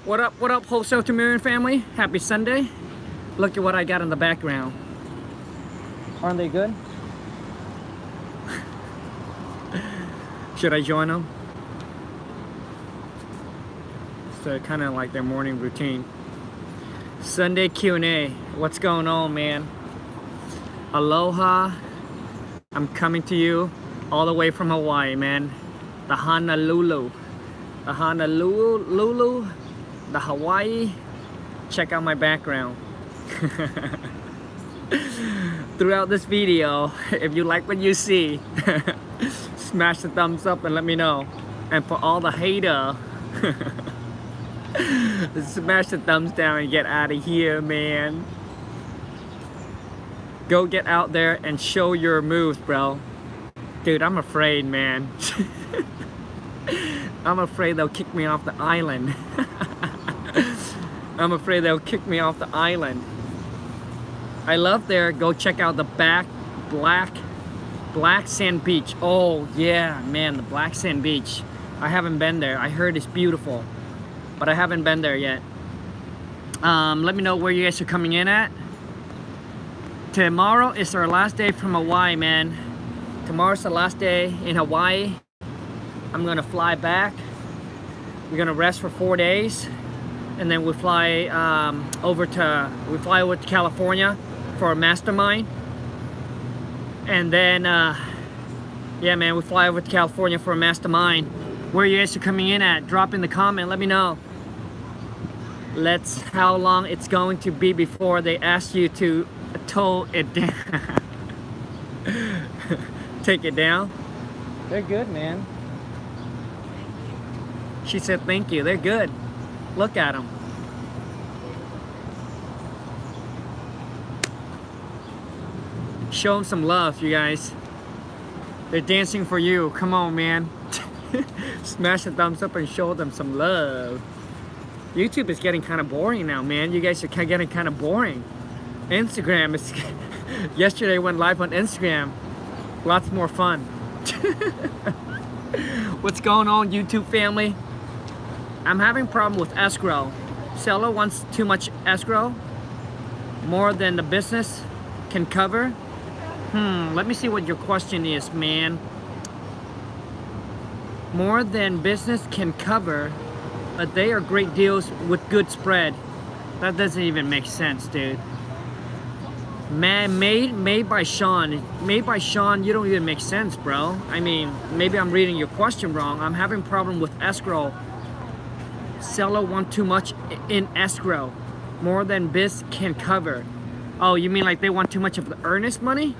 What up, Wholesale to Million family? Happy Sunday. Look at what I got in the background. Aren't they good? Should I join them? So kind of like their morning routine. Sunday Q&A. What's going on, man? Aloha. I'm coming to you all the way from Hawaii, man. The Honolulu. The Honolulu. The Hawaii. Check out my background. Throughout this video, if you like what you see, smash the thumbs up and let me know. And for all the hater, smash the thumbs down and get out of here, man. Go get out there and show your moves, bro. Dude, I'm afraid, man. I'm afraid they'll kick me off the island. I'm afraid they'll kick me off the island. I love there. Go check out the black sand beach. Oh yeah, man, the black sand beach. I haven't been there. I heard it's beautiful, but I haven't been there yet. Let me know where you guys are coming in at. Tomorrow is our last day from Hawaii, man. Tomorrow's the last day in Hawaii. I'm gonna fly back. We're gonna rest for 4 days, and then we fly over to California for a mastermind. And then yeah, man, we fly over to California for a mastermind. Where you guys are coming in at? Drop in the comment. Let me know. How long it's going to be before they ask you to tow it down. Take it down. They're good, man. She said thank you. They're good. Look at them. Show them some love, you guys. They're dancing for you. Come on, man. Smash the thumbs up and show them some love. YouTube is getting kind of boring now, man. You guys are getting kind of boring. Instagram is... Yesterday I went live on Instagram. Lots more fun. What's going on, YouTube family? I'm having a problem with escrow. Seller wants too much escrow, more than the business can cover. Let me see what your question is, man. More than business can cover, but they are great deals with good spread. That doesn't even make sense, dude. Man, made by Sean. Made by Sean, you don't even make sense, bro. I mean, maybe I'm reading your question wrong. I'm having a problem with escrow. Seller want too much in escrow, more than biz can cover. Oh, you mean like they want too much of the earnest money?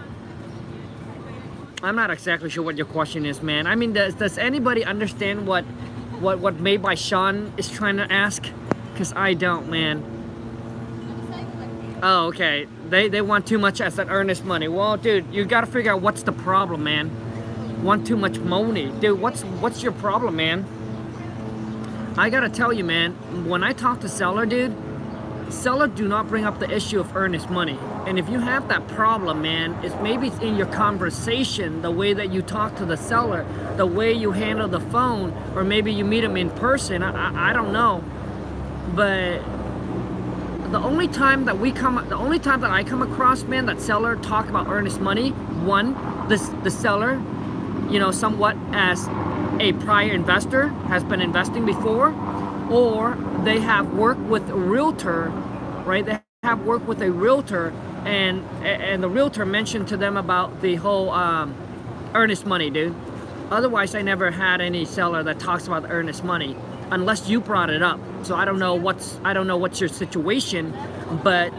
I'm not exactly sure what your question is, man. I mean, does anybody understand what Made by Sean is trying to ask? Because I don't, man. Oh, okay. They want too much as an earnest money. Well, dude, you gotta figure out what's the problem, man. Want too much money, dude. What's your problem, man? I gotta tell you, man. When I talk to seller, dude, seller do not bring up the issue of earnest money. And if you have that problem, man, maybe it's in your conversation, the way that you talk to the seller, the way you handle the phone, or maybe you meet them in person. I don't know, but the only time that I come across, man, that seller talk about earnest money, one, the seller, you know, somewhat as a prior investor, has been investing before, or they have worked with a realtor, right? They have worked with a realtor, and the realtor mentioned to them about the whole earnest money, dude. Otherwise, I never had any seller that talks about earnest money, unless you brought it up. So I don't know what's your situation, but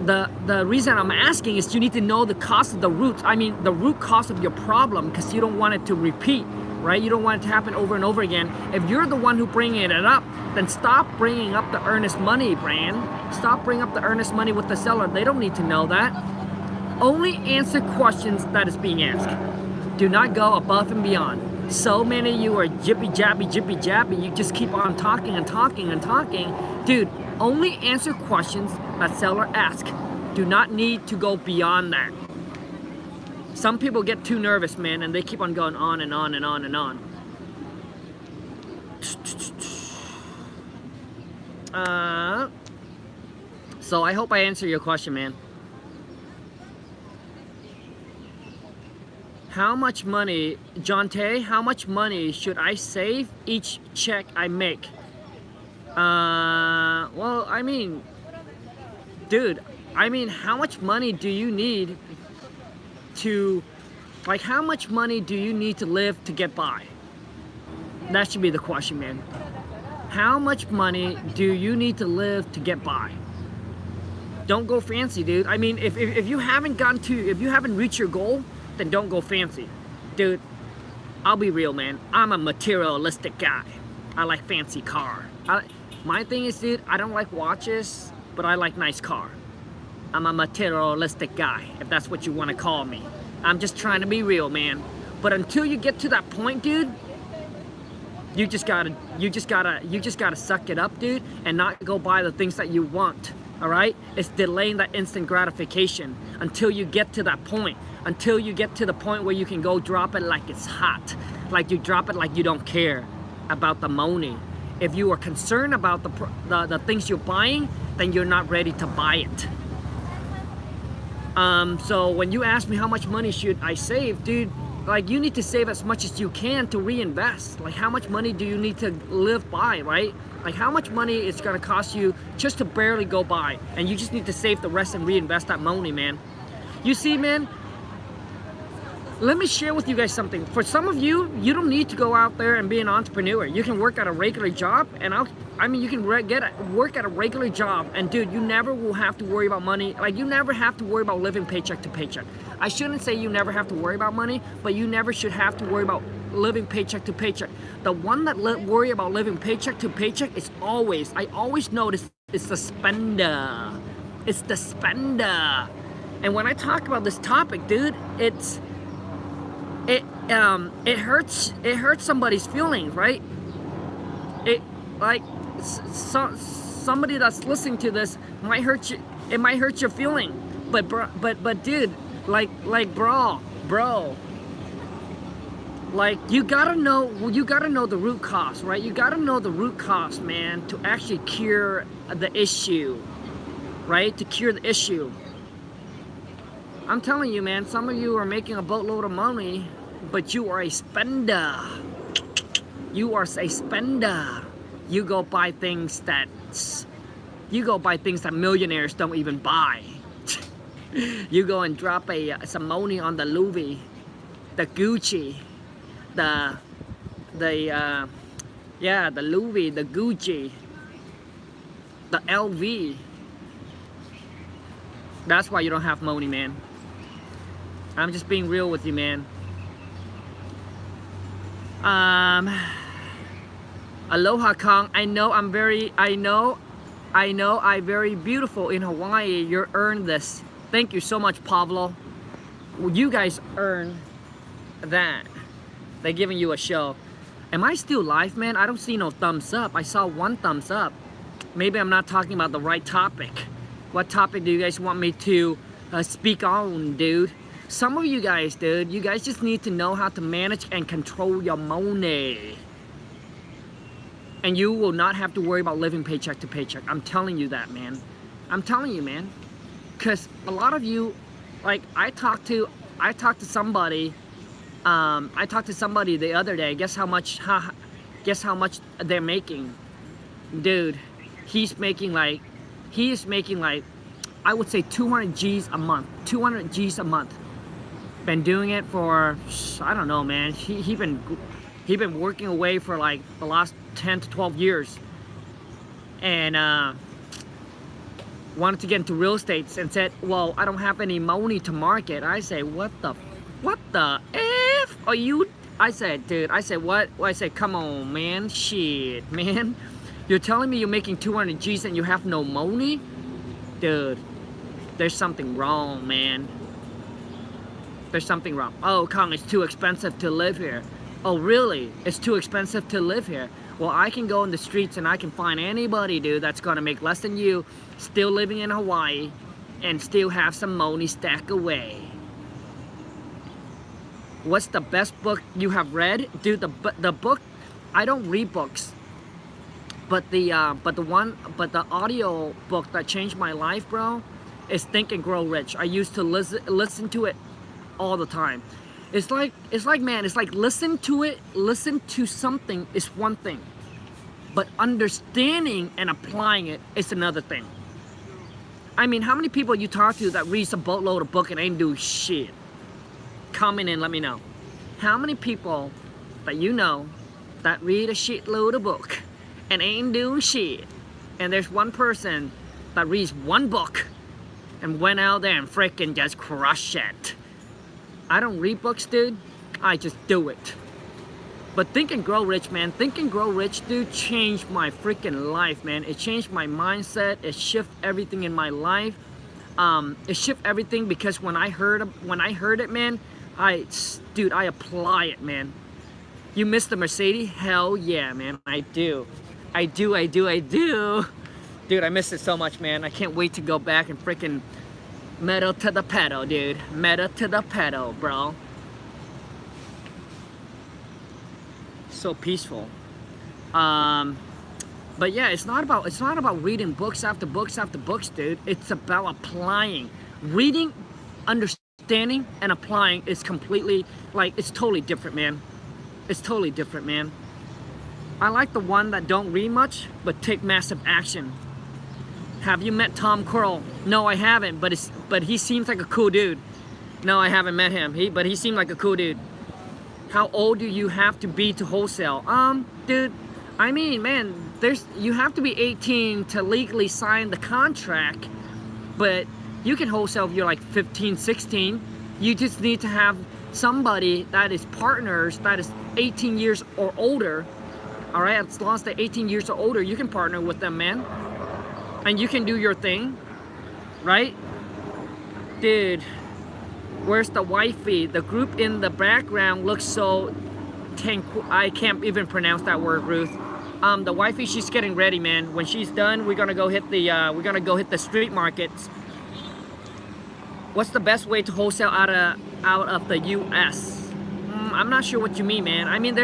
the reason I'm asking is you need to know the cost of the roots. I mean, the root cause of your problem, because you don't want it to repeat, right? You don't want it to happen over and over again. If you're the one who bringing it up, then stop bringing up the earnest money, brand. Stop bringing up the earnest money with the seller. They don't need to know that. Only answer questions that is being asked. Do not go above and beyond. So many of you are jippy jabby. You just keep on talking and talking and talking. Dude, only answer questions that seller asks. Do not need to go beyond that. Some people get too nervous, man, and they keep on going on and on and on and on. So I hope I answer your question, man. How much money, John Tay, how much money should I save each check I make? Well, I mean, dude, I mean, how much money do you need to, like, how much money do you need to live to get by? That should be the question, man. How much money do you need to live to get by? Don't go fancy, dude. I mean, if you haven't if you haven't reached your goal, then don't go fancy. Dude, I'll be real, man. I'm a materialistic guy. I like fancy car. My thing is, dude, I don't like watches, but I like nice car. I'm a materialistic guy, if that's what you want to call me. I'm just trying to be real, man. But until you get to that point, dude, you just gotta suck it up, dude, and not go buy the things that you want. All right? It's delaying that instant gratification until you get to that point. Until you get to the point where you can go drop it like it's hot. Like you drop it like you don't care about the money. If you are concerned about the things you're buying, then you're not ready to buy it. So when you ask me how much money should I save, dude, like you need to save as much as you can to reinvest. Like how much money do you need to live by, right? Like how much money it's gonna cost you just to barely go by, and you just need to save the rest and reinvest that money, man. You see, man, let me share with you guys something. For some of you, you don't need to go out there and be an entrepreneur. You can work at a regular job, and you can work at a regular job, and dude, you never will have to worry about money. Like you never have to worry about living paycheck to paycheck. I shouldn't say you never have to worry about money, but you never should have to worry about living paycheck to paycheck. The one that worry about living paycheck to paycheck is I always notice it's the spender. It's the spender. And when I talk about this topic, dude, it hurts somebody's feelings, right? It like somebody that's listening to this might hurt you. It might hurt your feeling, but dude, like bro, like you gotta know the root cause, right? You gotta know the root cause, man, to actually cure the issue, right? To cure the issue. I'm telling you, man, some of you are making a boatload of money, but you are a spender. You are a spender. You go buy things that millionaires don't even buy. You go and drop some money on the Louis, the Gucci, the Louis, the Gucci, the LV. That's why you don't have money, man. I'm just being real with you, man. Aloha, Khang. I know I'm very beautiful in Hawaii. You earned this. Thank you so much, Pablo. You guys earn that. They're giving you a show. Am I still live, man? I don't see no thumbs up. I saw one thumbs up. Maybe I'm not talking about the right topic. What topic do you guys want me to speak on, dude? Some of you guys, dude, you guys just need to know how to manage and control your money. And you will not have to worry about living paycheck to paycheck. I'm telling you that, man. I'm telling you, man. Because a lot of you, like, I talked to somebody the other day. Guess how much they're making? Dude, he is making like, I would say 200 G's a month. 200 G's a month. Been doing it for, I don't know, man. He been working away for like the last 10 to 12 years. And wanted to get into real estate and said, well, I don't have any money to market. I say, what the F are you? I said, dude, what? I said, come on, man, shit, man. You're telling me you're making 200 G's and you have no money? Dude, there's something wrong, man. There's something wrong. Oh, Khang, it's too expensive to live here. Oh, really? It's too expensive to live here? Well, I can go in the streets and I can find anybody, dude, that's gonna make less than you, still living in Hawaii, and still have some money stacked away. What's the best book you have read? Dude, the book, I don't read books. But the audio book that changed my life, bro, is Think and Grow Rich. I used to listen to it all the time. It's like man, it's like listen to something is one thing, but understanding and applying it is another thing. I mean, how many people you talk to that reads a boatload of book and ain't do shit? Comment in, let me know. How many people that you know that read a shitload of book and ain't doing shit? And there's one person that reads one book and went out there and freaking just crushed it. I don't read books, dude. I just do it. But Think and Grow Rich, man. Think and Grow Rich, dude, changed my freaking life, man. It changed my mindset. It shifted everything in my life. It shifted everything because when I heard it, man, I apply it, man. You miss the Mercedes? Hell yeah, man. I do. Dude, I miss it so much, man. I can't wait to go back and freaking metal to the pedal, dude. Metal to the pedal, bro. So peaceful. But yeah, it's not about reading books after books after books, dude. It's about applying. Reading, understanding, and applying is completely, like, it's totally different, man. It's totally different, man. I like the one that don't read much, but take massive action. Have you met Tom Curl? No, I haven't, but he seems like a cool dude. No, I haven't met him. But he seemed like a cool dude. How old do you have to be to wholesale? Dude, I mean, man, you have to be 18 to legally sign the contract, but you can wholesale if you're like 15, 16. You just need to have somebody that is partners that is 18 years or older. All right, as long as they're 18 years or older, you can partner with them, man. And you can do your thing, right? Dude, where's the wifey? The group in the background looks so I can't even pronounce that word, Ruth. The wifey, she's getting ready, man. When she's done, we're gonna go hit the street markets. What's the best way to wholesale out of the U.S.? I'm not sure what you mean, man. I mean,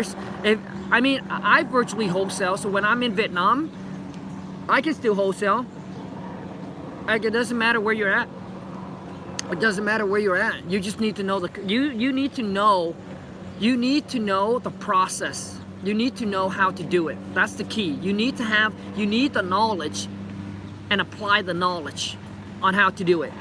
I virtually wholesale, so when I'm in Vietnam, I can still wholesale. Like, it doesn't matter where you're at. It doesn't matter where you're at. You just need to know you need to know the process. You need to know how to do it. That's the key. You need the knowledge and apply the knowledge on how to do it.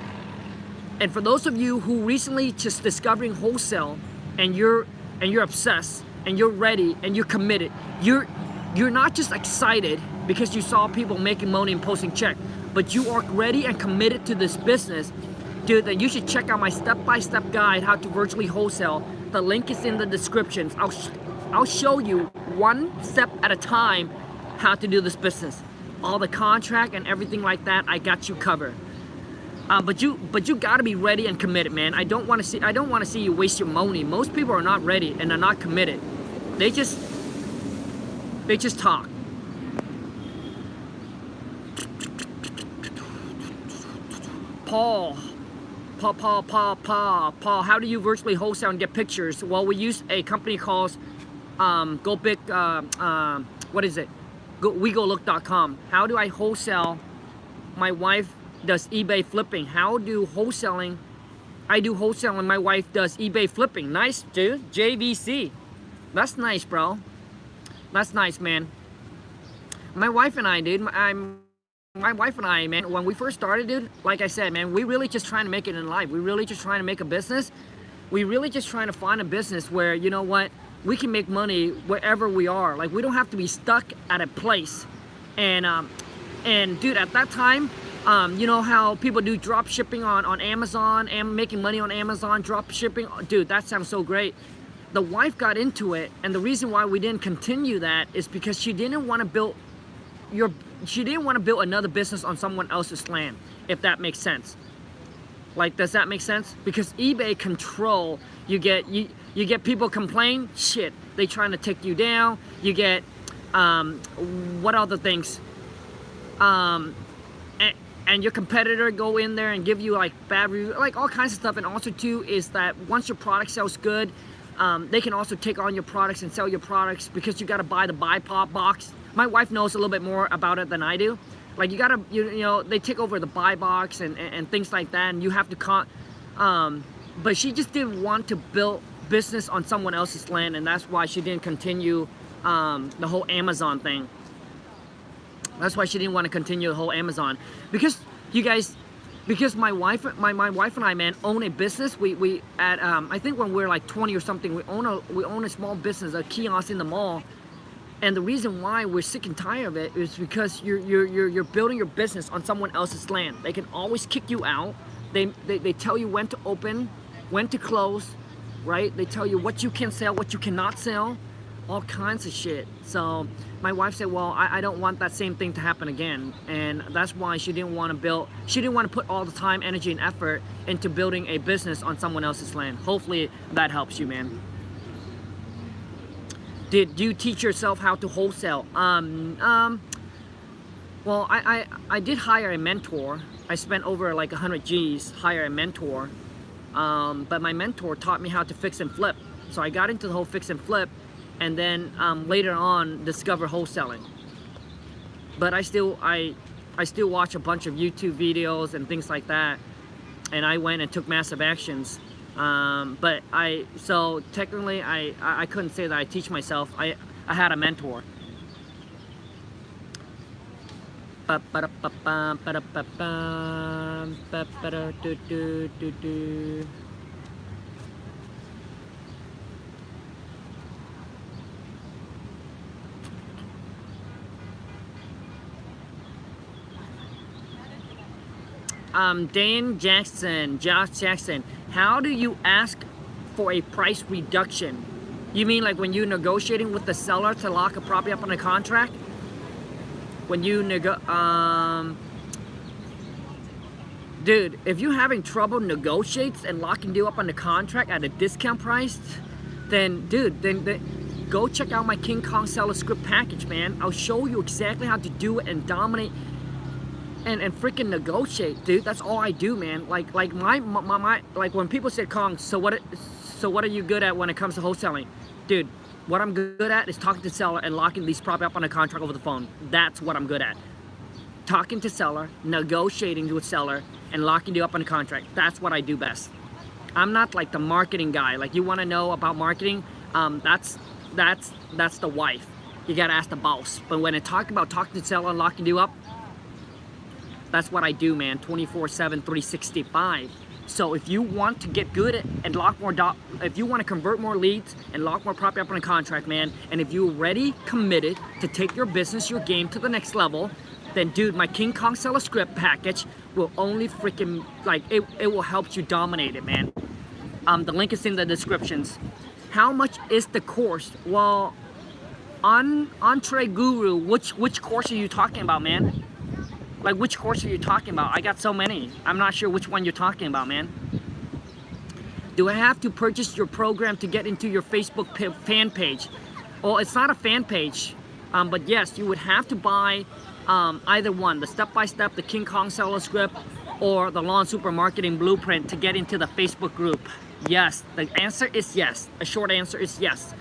And for those of you who recently just discovering wholesale and you're obsessed and you're ready and you're committed, you're not just excited because you saw people making money and posting check, but you are ready and committed to this business, dude, then you should check out my step-by-step guide how to virtually wholesale. The link is in the descriptions. I'll show you one step at a time how to do this business. All the contract and everything like that, I got you covered. But you gotta be ready and committed, man. I don't want to see you waste your money. Most people are not ready and are not committed. They just talk. Paul, how do you virtually wholesale and get pictures? Well, we use a company called WeGoLook.com. How do I wholesale? My wife does eBay flipping. I do wholesaling, and my wife does eBay flipping. Nice, dude. JVC. That's nice, bro. That's nice, man. My wife and I, dude, man, when we first started, dude, like I said, man, we really just trying to make it in life. We really just trying to make a business. We really just trying to find a business where, you know what, we can make money wherever we are. Like, we don't have to be stuck at a place. And dude, at that time, you know how people do drop shipping on Amazon and making money on Amazon, drop shipping? Dude, that sounds so great. The wife got into it, and the reason why we didn't continue that is because she didn't want to build another business on someone else's land, if that makes sense. Like, does that make sense? Because eBay control, you get people complain, shit, they trying to take you down. You get what other things? And your competitor go in there and give you like bad review, like all kinds of stuff. And also too is that once your product sells good, they can also take on your products and sell your products because you got to buy the buy pop box my wife knows a little bit more about it than I do. Like you gotta, you know, they take over the buy box and things like that, and you have to but she just didn't want to build business on someone else's land, and that's why she didn't continue the whole Amazon thing. That's why she didn't want to continue the whole Amazon, because you guys, because my wife and I, man, own a business. We at I think when we were like 20 or something, we own a small business, a kiosk in the mall. And the reason why we're sick and tired of it is because you're building your business on someone else's land. They can always kick you out. They tell you when to open, when to close, right? They tell you what you can sell, what you cannot sell, all kinds of shit. So my wife said, well, I don't want that same thing to happen again. And that's why she didn't want to put all the time, energy, and effort into building a business on someone else's land. Hopefully that helps you, man. Did you teach yourself how to wholesale? Well, I did hire a mentor. I spent over like 100 G's hire a mentor. But my mentor taught me how to fix and flip. So I got into the whole fix and flip, and then later on discover wholesaling. But I still watch a bunch of YouTube videos and things like that, and I went and took massive actions. So technically I couldn't say that I teach myself. I had a mentor. Josh Jackson, how do you ask for a price reduction? You mean like when you're negotiating with the seller to lock a property up on a contract? When you dude, if you're having trouble negotiating and locking you up on the contract at a discount price, then dude, then go check out my King Kong seller script package, man. I'll show you exactly how to do it and dominate and freaking negotiate, dude. That's all I do, man. Like my like when people say, Khang, so what are you good at when it comes to wholesaling? Dude, what I'm good at is talking to seller and locking these property up on a contract over the phone. That's what I'm good at. Talking to seller, negotiating with seller, and locking you up on a contract. That's what I do best. I'm not like the marketing guy. Like, you want to know about marketing? That's the wife. You gotta ask the boss. But when I talk about talking to seller and locking you up, that's what I do, man. 24/7, 365. So if you want to get good at and lock more, if you want to convert more leads and lock more property up on a contract, man, and if you're ready, committed to take your business, your game to the next level, then dude, my King Kong seller script package will only freaking, like, it will help you dominate it, man. The link is in the descriptions. How much is the course? Well, on Entree Guru, which course are you talking about, man? Like, which course are you talking about? I got so many. I'm not sure which one you're talking about, man. Do I have to purchase your program to get into your Facebook fan page? Well, it's not a fan page, but yes, you would have to buy either one, the step-by-step, the King Kong seller script, or the Lawn Super Marketing Blueprint to get into the Facebook group. Yes, the answer is yes. A short answer is yes.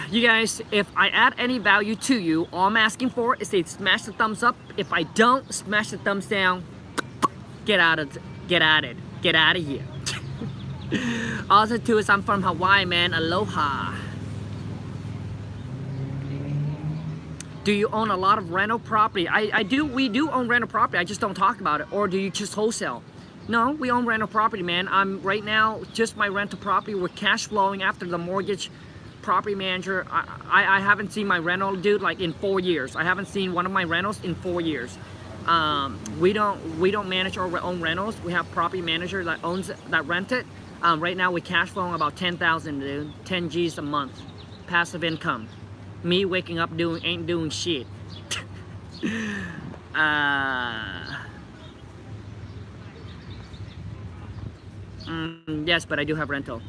You guys, if I add any value to you, all I'm asking for is a smash the thumbs up. If I don't, smash the thumbs down. Get out of here. Also too is I'm from Hawaii, man. Aloha. Do you own a lot of rental property? I do. We do own rental property. I just don't talk about it. Or do you just wholesale? No, we own rental property, man. I'm right now just my rental property. We're cash flowing after the mortgage. Property manager. I haven't seen my rental, dude, like in 4 years. I haven't seen one of my rentals in 4 years. We don't manage our own rentals. We have property manager that rent it. Right now we cash flowing about 10,000, dude. 10 G's a month, passive income. Me waking up ain't doing shit. Yes, but I do have rental.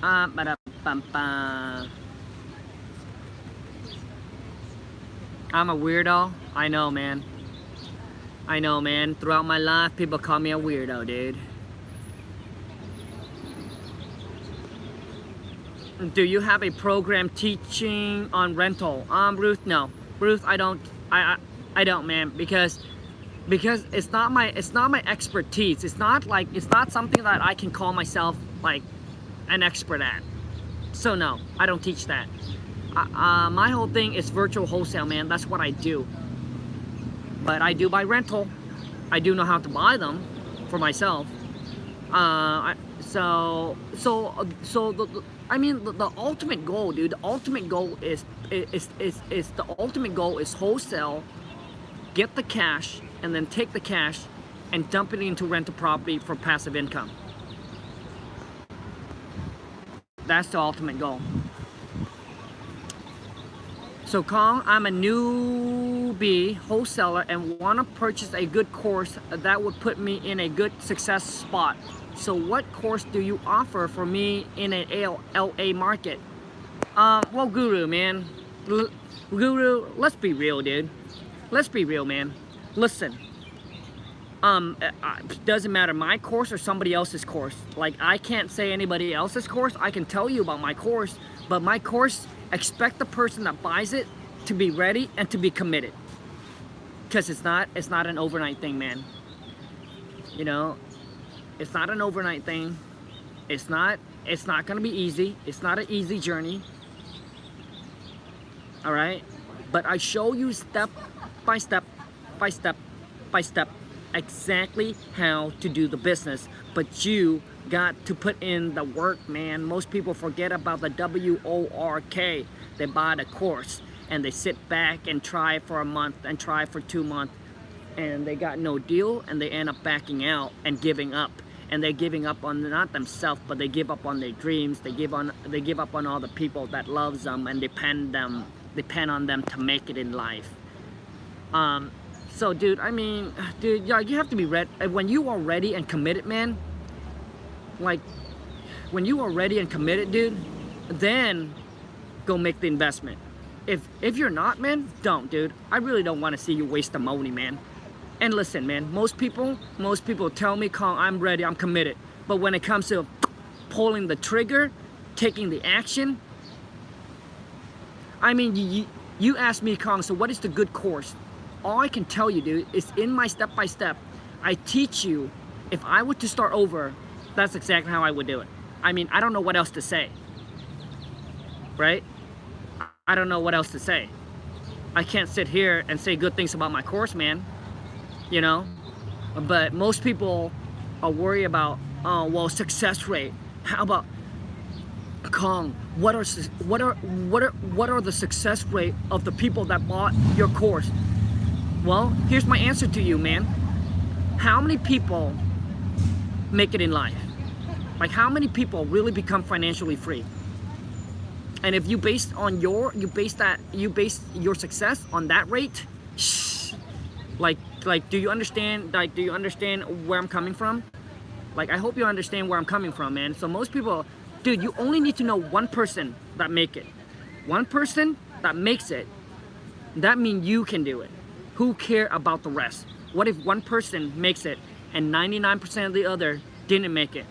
I'm a weirdo. I know, man. Throughout my life, people call me a weirdo, dude. Do you have a program teaching on rental? Ruth, no. Ruth, I don't. I don't, man, because it's not my expertise. It's not something that I can call myself like an expert at. So no, I don't teach that. My whole thing is virtual wholesale, man. That's what I do. But I do buy rental. I do know how to buy them for myself. I mean, the ultimate goal, dude. The ultimate goal is wholesale. Get the cash and then take the cash and dump it into rental property for passive income. That's the ultimate goal. So Khang, I'm a newbie wholesaler and want to purchase a good course that would put me in a good success spot. So what course do you offer for me in an LA market? Well, Guru, man. Guru, let's be real, dude. Let's be real, man. Listen. Doesn't matter my course or somebody else's course. Like, I can't say anybody else's course. I can tell you about my course, but my course, expect the person that buys it to be ready and to be committed. Because it's not an overnight thing, man. You know, it's not an overnight thing. It's not gonna be easy. It's not an easy journey. All right, but I show you step by step by step by step exactly how to do the business, but you got to put in the work, man. Most people forget about the WORK. They buy the course and they sit back and try for a month and try for 2 months, and they got no deal, and they end up backing out and giving up. And they're giving up on not themselves, but they give up on their dreams. They give up on all the people that loves them and depend on them to make it in life. So dude, I mean, dude, yeah, you have to be ready. When you are ready and committed, man, like when you are ready and committed, dude, then go make the investment. If you're not, man, don't, dude. I really don't want to see you waste the money, man. And listen, man, most people tell me, Khang, I'm ready, I'm committed. But when it comes to pulling the trigger, taking the action, I mean, you ask me, Khang, so what is the good course? All I can tell you, dude, is in my step-by-step, I teach you. If I were to start over, that's exactly how I would do it. I mean, I don't know what else to say, right? I don't know what else to say. I can't sit here and say good things about my course, man. You know, but most people are worried about, oh, well, success rate. How about, Khang, what are the success rate of the people that bought your course? Well, here's my answer to you, man. How many people make it in life? Like, how many people really become financially free? And if you base your success on that rate, like, do you understand? Like, do you understand where I'm coming from? Like, I hope you understand where I'm coming from, man. So most people, dude, you only need to know one person that make it. One person that makes it. That means you can do it. Who care about the rest? What if one person makes it and 99% of the other didn't make it?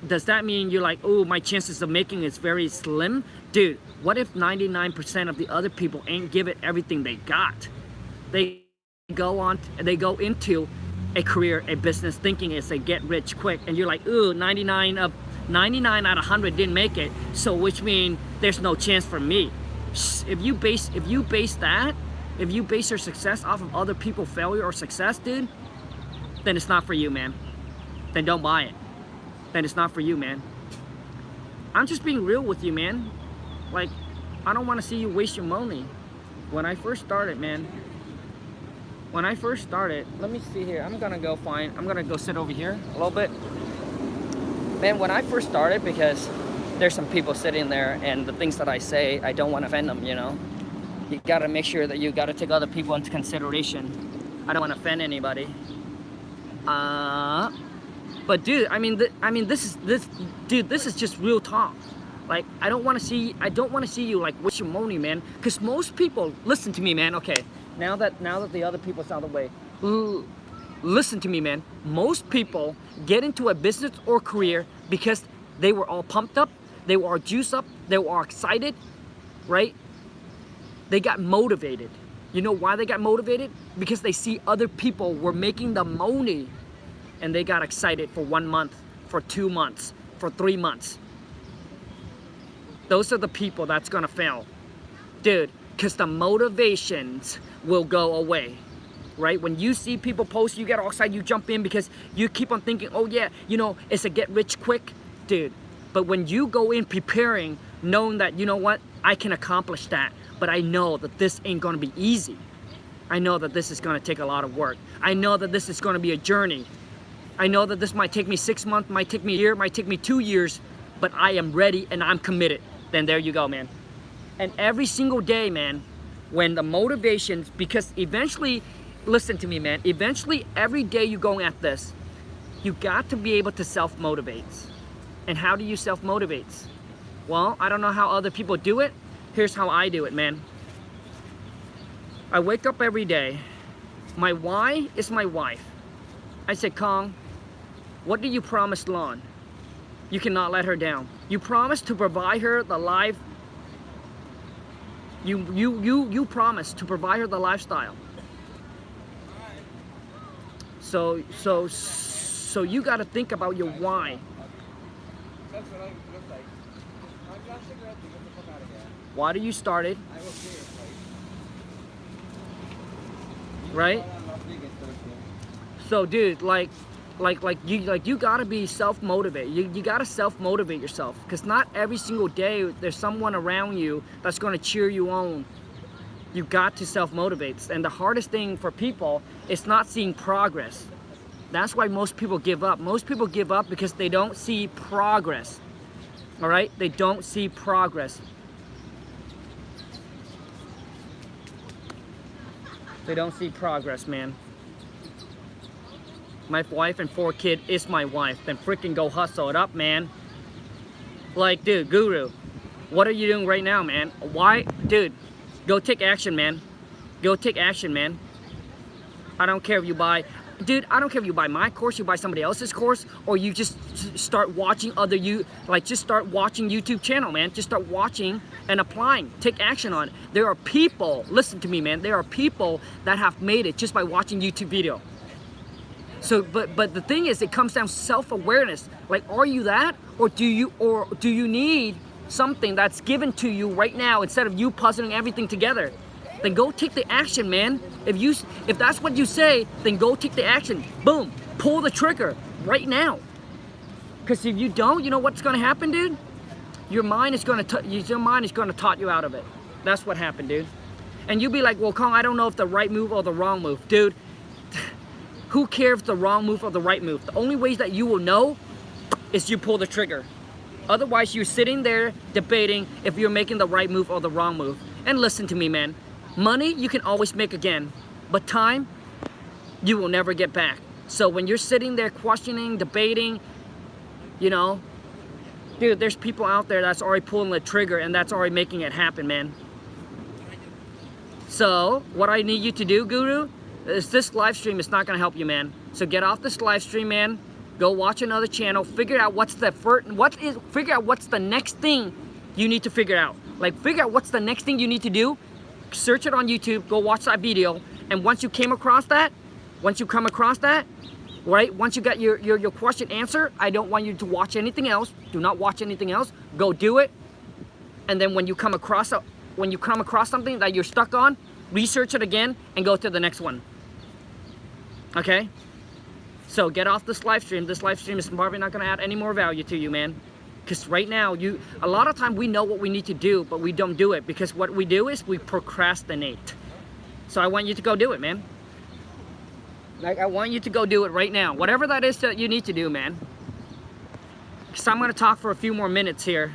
Does that mean you're like, oh, my chances of making it's very slim? Dude, what if 99% of the other people ain't give it everything they got? They go into a career, a business, thinking it's a get rich quick, and you're like, ooh, 99 out of 100 didn't make it, so which means there's no chance for me. If you base your success off of other people's failure or success, dude, then it's not for you, man. Then don't buy it. Then it's not for you, man. I'm just being real with you, man. Like, I don't want to see you waste your money. When I first started, man. When I first started, let me see here. I'm gonna go sit over here a little bit. Man, when I first started, because there's some people sitting there, and the things that I say, I don't want to offend them, you know. You gotta make sure that you gotta take other people into consideration. I don't want to offend anybody. But dude, this is just real talk. Like, I don't want to see you like waste your money, man. Because most people, listen to me, man. Okay, now that the other people's out of the way, listen to me, man. Most people get into a business or career because they were all pumped up, they were all juiced up, they were all excited, right? They got motivated. You know why they got motivated? Because they see other people were making the money, and they got excited for 1 month, for 2 months, for 3 months. Those are the people that's gonna fail. Dude, because the motivations will go away, right? When you see people post, you get all excited, you jump in because you keep on thinking, oh yeah, you know, it's a get rich quick, dude. But when you go in preparing, knowing that, you know what, I can accomplish that, but I know that this ain't gonna be easy. I know that this is gonna take a lot of work. I know that this is gonna be a journey. I know that this might take me 6 months, might take me a year, might take me 2 years, but I am ready and I'm committed. Then there you go, man. And every single day, man, when the motivations, because eventually, listen to me, man, eventually every day you're going at this, you got to be able to self-motivate. And how do you self-motivate? Well, I don't know how other people do it. Here's how I do it, man. I wake up every day. My why is my wife. I say, Khang, what did you promise Lon? You cannot let her down. You promised to provide her the life. You promised to provide her the lifestyle. So you got to think about your why. Why do you start it? Right? So, dude, like you gotta be self-motivated. You gotta self-motivate yourself, because not every single day there's someone around you that's gonna cheer you on. You got to self-motivate, and the hardest thing for people is not seeing progress. That's why most people give up. Most people give up because they don't see progress. All right, they don't see progress. They don't see progress, man. My wife and 4 kids is my wife. Then freaking go hustle it up, man. Like, dude, Guru, what are you doing right now, man? Why? Dude, go take action, man. Go take action, man. I don't care if you buy, dude, I don't care if you buy my course, you buy somebody else's course, or you just start watching just start watching YouTube channel, man. Just start watching and applying. Take action on it. There are people, listen to me, man. There are people that have made it just by watching YouTube video. So, but the thing is, it comes down to self-awareness. Like, are you that, or do you need something that's given to you right now instead of you puzzling everything together? Then go take the action, man. If that's what you say, then go take the action. Boom, pull the trigger right now. Because if you don't, you know what's gonna happen, dude? Your mind is gonna talk you out of it. That's what happened, dude. And you'll be like, well, Khang, I don't know if the right move or the wrong move, dude. Who cares if the wrong move or the right move? The only ways that you will know is you pull the trigger. Otherwise, you're sitting there debating if you're making the right move or the wrong move. And listen to me, man. Money, you can always make again. But time, you will never get back. So when you're sitting there questioning, debating, you know, dude, there's people out there that's already pulling the trigger and that's already making it happen, man. So what I need you to do, Guru, is this live stream is not going to help you, man. So get off this live stream, man. Go watch another channel. Figure out figure out what's the next thing you need to figure out. Like, figure out what's the next thing you need to do. Search it on YouTube. Go watch that video. And once you come across that, right? Once you got your question answered, I don't want you to watch anything else. Do not watch anything else. Go do it. And then when you come across something that you're stuck on, research it again and go to the next one. Okay? So get off this live stream. This live stream is probably not going to add any more value to you, man. Because right now, a lot of time we know what we need to do, but we don't do it. Because what we do is we procrastinate. So I want you to go do it, man. Like, I want you to go do it right now. Whatever that is that you need to do, man. Because I'm going to talk for a few more minutes here.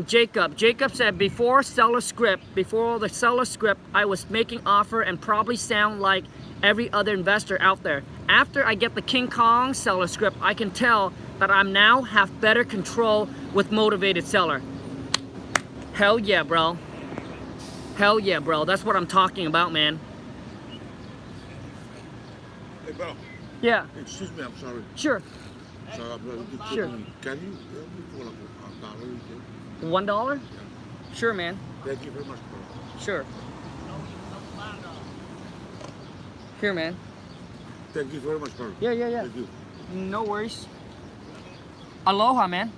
Jacob said, before the seller script, I was making offer and probably sound like every other investor out there. After I get the King Kong seller script, I can tell that I'm now have better control with motivated seller. Hell yeah, bro. Hell yeah, bro. That's what I'm talking about, man. Hey, bro. Yeah. Excuse me, I'm sorry. Sure. Sorry, bro. Sure. Can you help me for like $1? $1? Yeah. Sure, man. Thank you very much, bro. Sure. Here, man. Thank you very much, bro. Yeah. Thank you. No worries. Aloha, man.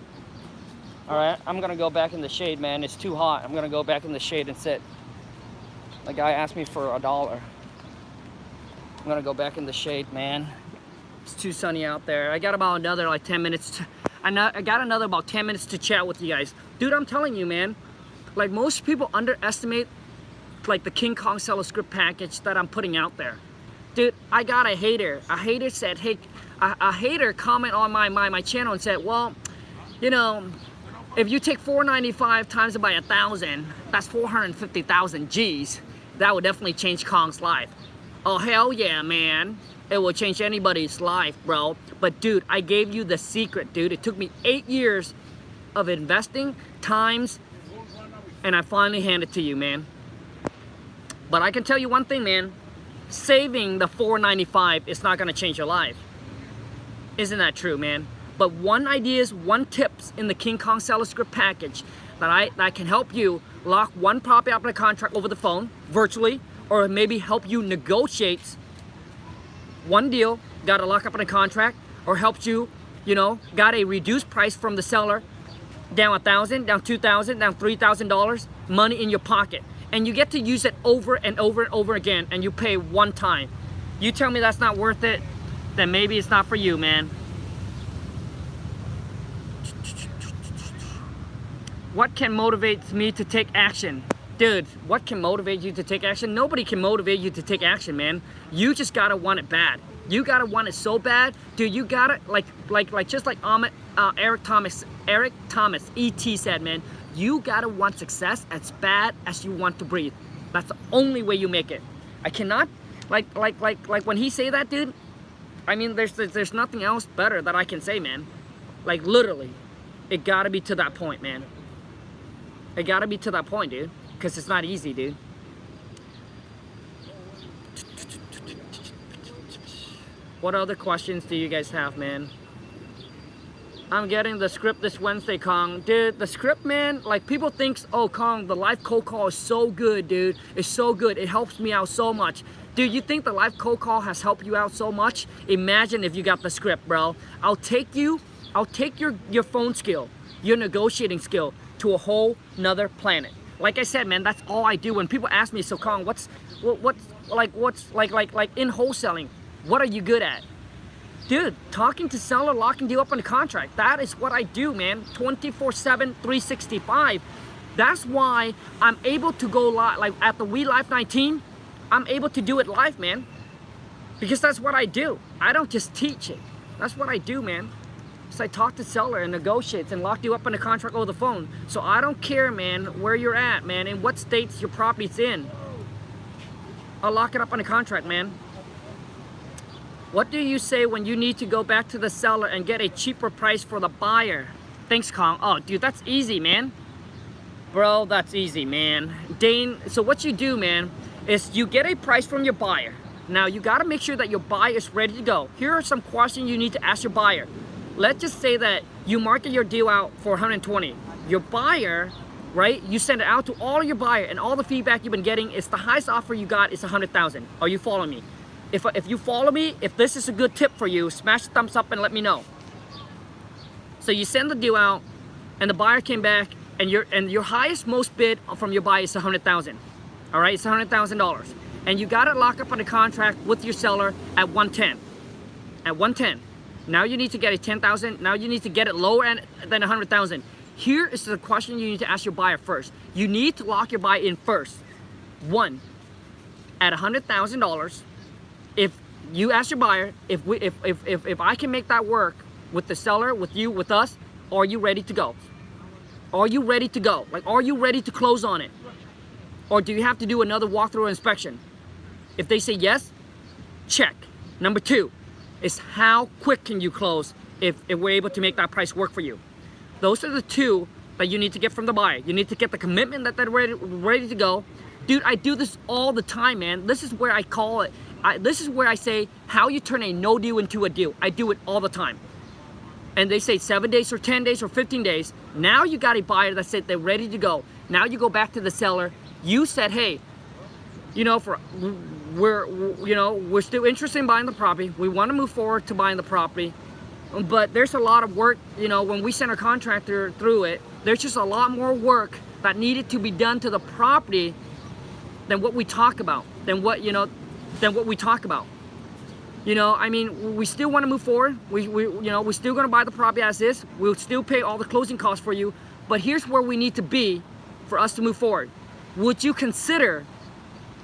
All right, I'm gonna go back in the shade, man. It's too hot. I'm gonna go back in the shade and sit. The guy asked me for $1. I'm gonna go back in the shade, man. It's too sunny out there. I got about another like 10 minutes. I got another about 10 minutes to chat with you guys. Dude, I'm telling you, man. Like most people underestimate like the King Kong seller script package that I'm putting out there. Dude, I got a hater. A hater said, hey, a hater comment on my channel and said, well, you know, if you take $4.95 times it by 1,000, that's 450,000 G's. That would definitely change Kong's life. Oh, hell yeah, man. It will change anybody's life, bro. But dude, I gave you the secret, dude. It took me 8 years of investing, times, and I finally handed it to you, man. But I can tell you one thing, man. Saving the $4.95 is not gonna change your life. Isn't that true, man? But one ideas, one tips in the King Kong seller script package that can help you lock one property up in a contract over the phone, virtually, or maybe help you negotiate one deal, got to lock up in a contract, or helped you, you know, got a reduced price from the seller, down $1,000, down $2,000, down $3,000, money in your pocket. And you get to use it over and over and over again, and you pay one time. You tell me that's not worth it, then maybe it's not for you, man. What can motivate me to take action? Dude, what can motivate you to take action? Nobody can motivate you to take action, man. You just gotta want it bad. You gotta want it so bad, dude. You gotta just like Eric Thomas, ET said, man. You gotta want success as bad as you want to breathe. That's the only way you make it. I cannot, like when he say that, dude. I mean, there's nothing else better that I can say, man. Like literally, it gotta be to that point, man. It gotta be to that point, dude. Because it's not easy, dude. What other questions do you guys have, man? I'm getting the script this Wednesday, Khang. Dude, the script, man, like people think, oh, Khang, the live cold call is so good, dude. It's so good. It helps me out so much. Dude, you think the live cold call has helped you out so much? Imagine if you got the script, bro. I'll take your phone skill, your negotiating skill to a whole nother planet. Like I said, man, that's all I do. When people ask me, so Khang, what's in wholesaling, what are you good at? Dude, talking to seller, locking deal up on a contract. That is what I do, man. 24/7, 365. That's why I'm able to go live, like at the We Live 19, I'm able to do it live, man. Because that's what I do. I don't just teach it. That's what I do, man. So I talk to seller and negotiate and lock you up on a contract over the phone. So I don't care, man, where you're at, man, and what states your property's in. I'll lock it up on a contract, man. What do you say when you need to go back to the seller and get a cheaper price for the buyer? Thanks, Khang. Oh, dude, that's easy, man. Bro, that's easy, man. Dane, so what you do, man, is you get a price from your buyer. Now, you got to make sure that your buyer is ready to go. Here are some questions you need to ask your buyer. Let's just say that you market your deal out for 120. Your buyer, right? You send it out to all your buyer, and all the feedback you've been getting is the highest offer you got is 100,000. Are you following me? If you follow me, if this is a good tip for you, smash the thumbs up and let me know. So you send the deal out, and the buyer came back, and your highest most bid from your buyer is 100,000. All right, it's $100,000, and you got it locked up on a contract with your seller at 110. At 110. Now you need to get a 10,000. Now you need to get it lower than 100,000. Here is the question you need to ask your buyer first. You need to lock your buyer in first. One, at $100,000. If you ask your buyer, if I can make that work with the seller, with you, with us, are you ready to go? Are you ready to go? Like, are you ready to close on it? Or do you have to do another walkthrough inspection? If they say yes, check. Number two is how quick can you close if we're able to make that price work for you. Those are the two that you need to get from the buyer. You need to get the commitment that they're ready to go. Dude, I do this all the time, man. This is where I call it This is where I say how you turn a no deal into a deal. I do it all the time. And they say 7 days or 10 days or 15 days. Now you got a buyer that said they're ready to go. Now you go back to the seller. You said, hey, you know, we're still interested in buying the property. We want to move forward to buying the property. But there's a lot of work, you know, when we send a contractor through it, there's just a lot more work that needed to be done to the property than what we talk about, than what we talk about. You know, I mean, we still want to move forward. We're still going to buy the property as is. We'll still pay all the closing costs for you. But here's where we need to be for us to move forward. Would you consider,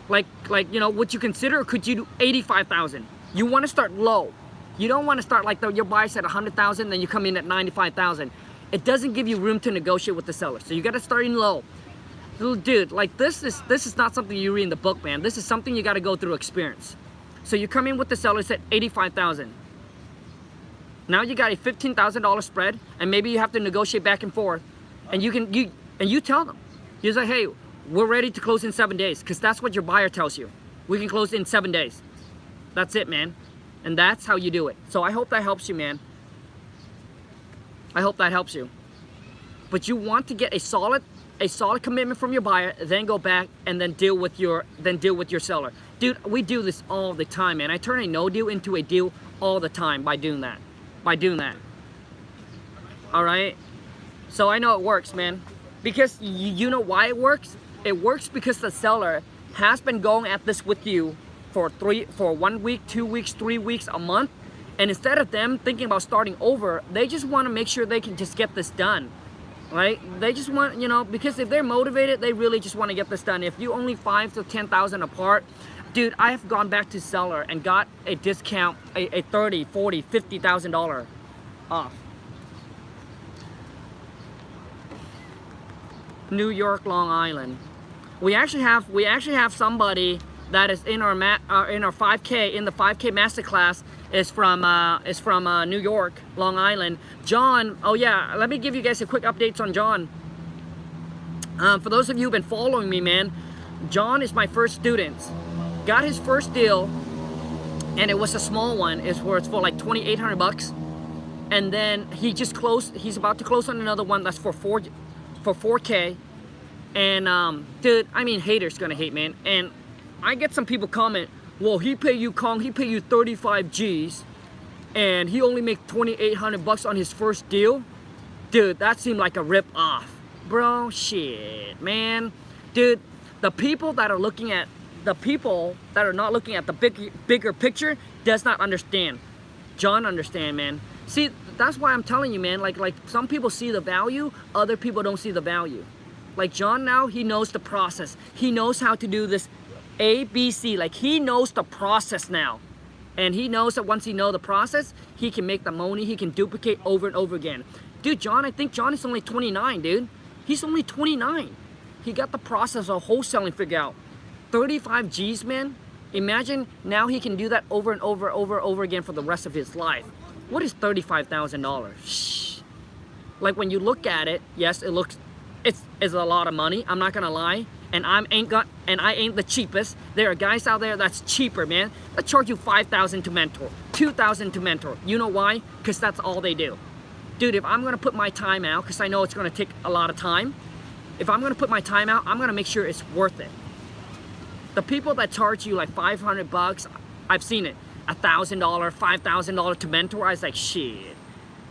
would you consider, or could you do 85,000? You want to start low. You don't want to start like your buyer's at 100,000, then you come in at 95,000. It doesn't give you room to negotiate with the seller. So you got to start in low. Little dude, like this is not something you read in the book, man. This is something you got to go through experience. So you come in with the seller at 85,000. Now you got a $15,000 spread, and maybe you have to negotiate back and forth. And you tell them, you're like, hey, we're ready to close in 7 days, because that's what your buyer tells you. We can close in 7 days. That's it, man. And that's how you do it. So I hope that helps you, man. I hope that helps you. But you want to get a solid commitment from your buyer, then go back and then deal with your seller. Dude, we do this all the time, man. I turn a no deal into a deal all the time by doing that. All right? So I know it works, man. Because you know why it works? It works because the seller has been going at this with you for 1 week, 2 weeks, 3 weeks, a month. And instead of them thinking about starting over, they just want to make sure they can just get this done. Right? They just want, you know, because if they're motivated, they really just want to get this done. If you only 5,000 to 10,000 apart, dude, I have gone back to seller and got a discount, a $30,000, $40,000, $50,000 off. New York, Long Island. We actually have somebody that is in our 5K, in the 5K masterclass, is from New York, Long Island. John, oh yeah, let me give you guys a quick updates on John. For those of you who've been following me, man, John is my first student. Got his first deal, and it was a small one. It's for like 2,800 bucks, and then he just closed. He's about to close on another one that's for 4K. And dude, I mean, haters gonna hate, man. And I get some people comment, well, he pay you, Khang, he pay you 35 G's, and he only make 2,800 bucks on his first deal. Dude, that seemed like a rip off, bro. Shit, man. Dude, the people that are not looking at the bigger picture does not understand. John understand, man. See, that's why I'm telling you, man. Like some people see the value, other people don't see the value. Like John now, he knows the process. He knows how to do this A, B, C. Like he knows the process now. And he knows that once he knows the process, he can make the money, he can duplicate over and over again. Dude, John, I think John is only 29, dude. He's only 29. He got the process of wholesaling figured out. 35 G's, man. Imagine now he can do that over and over again for the rest of his life. What is $35,000? Shh. Like when you look at it, yes, it's a lot of money. I'm not gonna lie. And I ain't the cheapest. There are guys out there that's cheaper, man. That charge you $5,000 to mentor, $2,000 to mentor. You know why? Because that's all they do. Dude, if I'm gonna put my time out, because I know it's gonna take a lot of time, if I'm gonna put my time out, I'm gonna make sure it's worth it. The people that charge you like 500 bucks, I've seen it, $1,000, $5,000 to mentor. I was like, shit,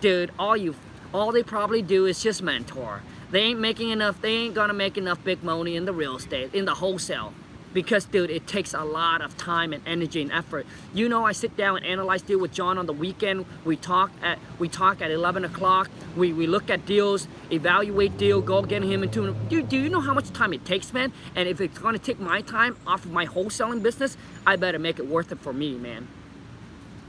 dude, all they probably do is just mentor. They ain't making enough, they ain't gonna make enough big money in the real estate, in the wholesale. Because, dude, it takes a lot of time and energy and effort. You know, I sit down and analyze deal with John on the weekend. We talk at 11 o'clock. We look at deals, evaluate deal, go get him into. Dude, do you know how much time it takes, man? And if it's gonna take my time off of my wholesaling business, I better make it worth it for me, man.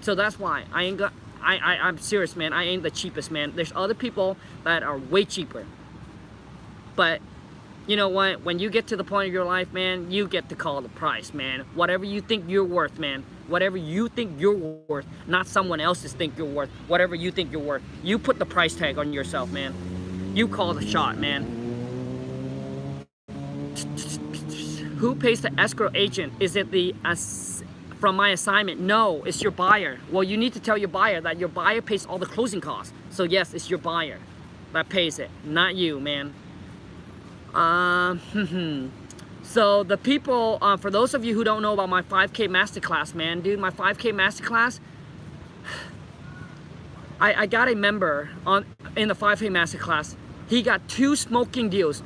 So that's why I'm serious, man. I ain't the cheapest, man. There's other people that are way cheaper. But you know what? When you get to the point of your life, man, you get to call the price, man. Whatever you think you're worth, man. Whatever you think you're worth, not someone else's think you're worth. Whatever you think you're worth. You put the price tag on yourself, man. You call the shot, man. Who pays the escrow agent? Is it the from my assignment? No, it's your buyer. Well, you need to tell your buyer that your buyer pays all the closing costs. So yes, it's your buyer that pays it, not you, man. So the people, for those of you who don't know about my 5K masterclass, man, dude, my 5K masterclass, I got a member in the 5K masterclass. He got two smoking deals,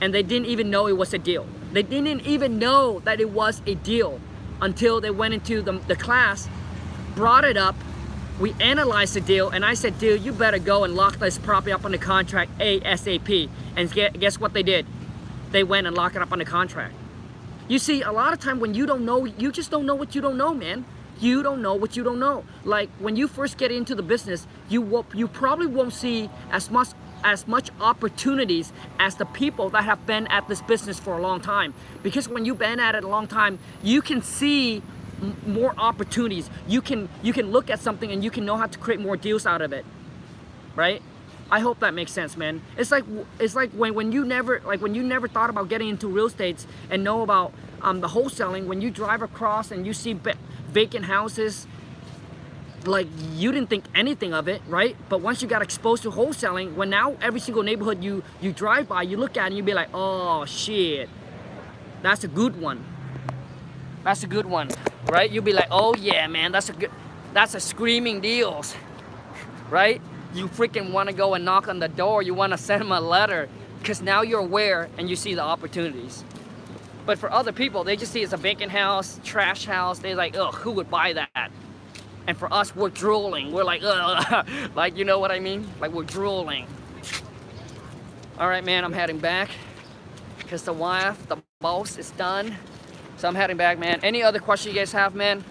and they didn't even know it was a deal. They didn't even know that it was a deal until they went into the class, brought it up, we analyzed the deal, and I said, dude, you better go and lock this property up on the contract ASAP. And guess what they did? They went and locked it up on the contract. You see, a lot of time when you don't know, you just don't know what you don't know, man. You don't know what you don't know. Like when you first get into the business, you probably won't see as much opportunities as the people that have been at this business for a long time. Because when you've been at it a long time, you can see more opportunities. You can look at something and you can know how to create more deals out of it, right? I hope that makes sense, man. It's like when you never thought about getting into real estate and know about the wholesaling. When you drive across and you see vacant houses, like you didn't think anything of it, right? But once you got exposed to wholesaling, when now every single neighborhood you drive by, you look at it and you be like, oh shit, that's a good one. That's a good one, right? You'll be like, oh yeah, man, that's a screaming deals, right? You freaking want to go and knock on the door. You want to send them a letter because now you're aware and you see the opportunities. But for other people, they just see it's a vacant house, trash house. They're like, ugh, who would buy that? And for us, we're drooling. We're like, ugh, like, you know what I mean? Like we're drooling. All right, man, I'm heading back because the boss is done. So I'm heading back, man. Any other question you guys have, man?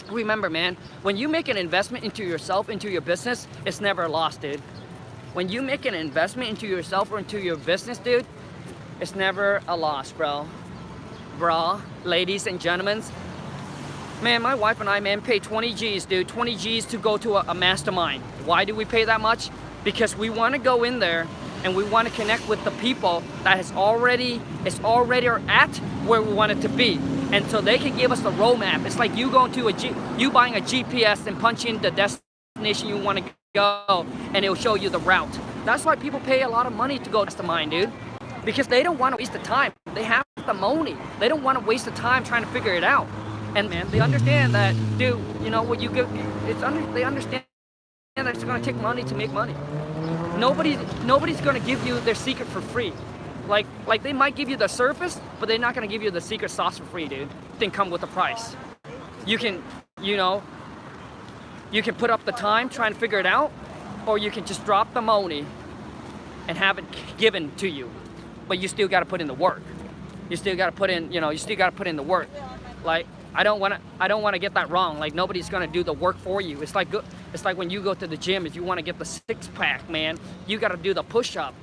Remember, man, when you make an investment into yourself, into your business, it's never a loss, dude. When you make an investment into yourself or into your business, dude, it's never a loss, bro. Ladies and gentlemen. Man, my wife and I, man, pay 20 G's, dude. 20 G's to go to a mastermind. Why do we pay that much? Because we want to go in there and we want to connect with the people that is already or at where we want it to be. And so they can give us the roadmap. It's like you going to you buying a GPS and punch in the destination you want to go, and it'll show you the route. That's why people pay a lot of money to go to the mine, dude. Because they don't want to waste the time. They have the money. They don't want to waste the time trying to figure it out. And man, they understand that, dude, you know, what you give, they understand that it's going to take money to make money. Nobody's going to give you their secret for free. Like they might give you the surface, but they're not going to give you the secret sauce for free, dude. Then come with the price. You can put up the time trying to figure it out, or you can just drop the money and have it given to you. But you still got to put in the work. You still got to put in the work. Like I don't want to get that wrong. Like nobody's going to do the work for you. It's like when you go to the gym, if you want to get the six-pack, man, you got to do the push-up.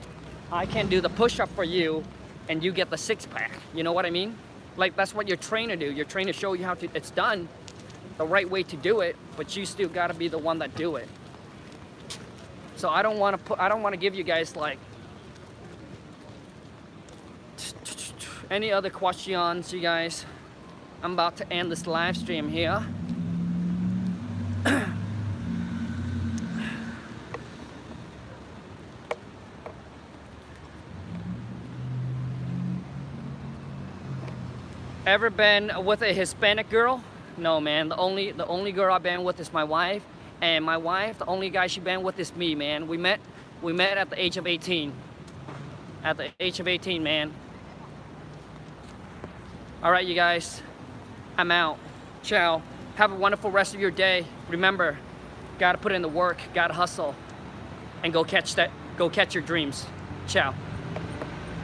I can do the push-up for you and you get the six-pack. You know what I mean? Like that's what your trainer do. Your trainer show you how to, it's done the right way to do it, but you still got to be the one that do it. So I don't want to give you guys like any other questions, you guys. I'm about to end this live stream here. Ever been with a Hispanic girl? No, man. The only girl I've been with is my wife, and my wife, the only guy she been with is me, man. We met at the age of 18. At the age of 18, man. All right, you guys. I'm out. Ciao. Have a wonderful rest of your day. Remember, gotta put in the work, gotta hustle, and go catch your dreams. Ciao.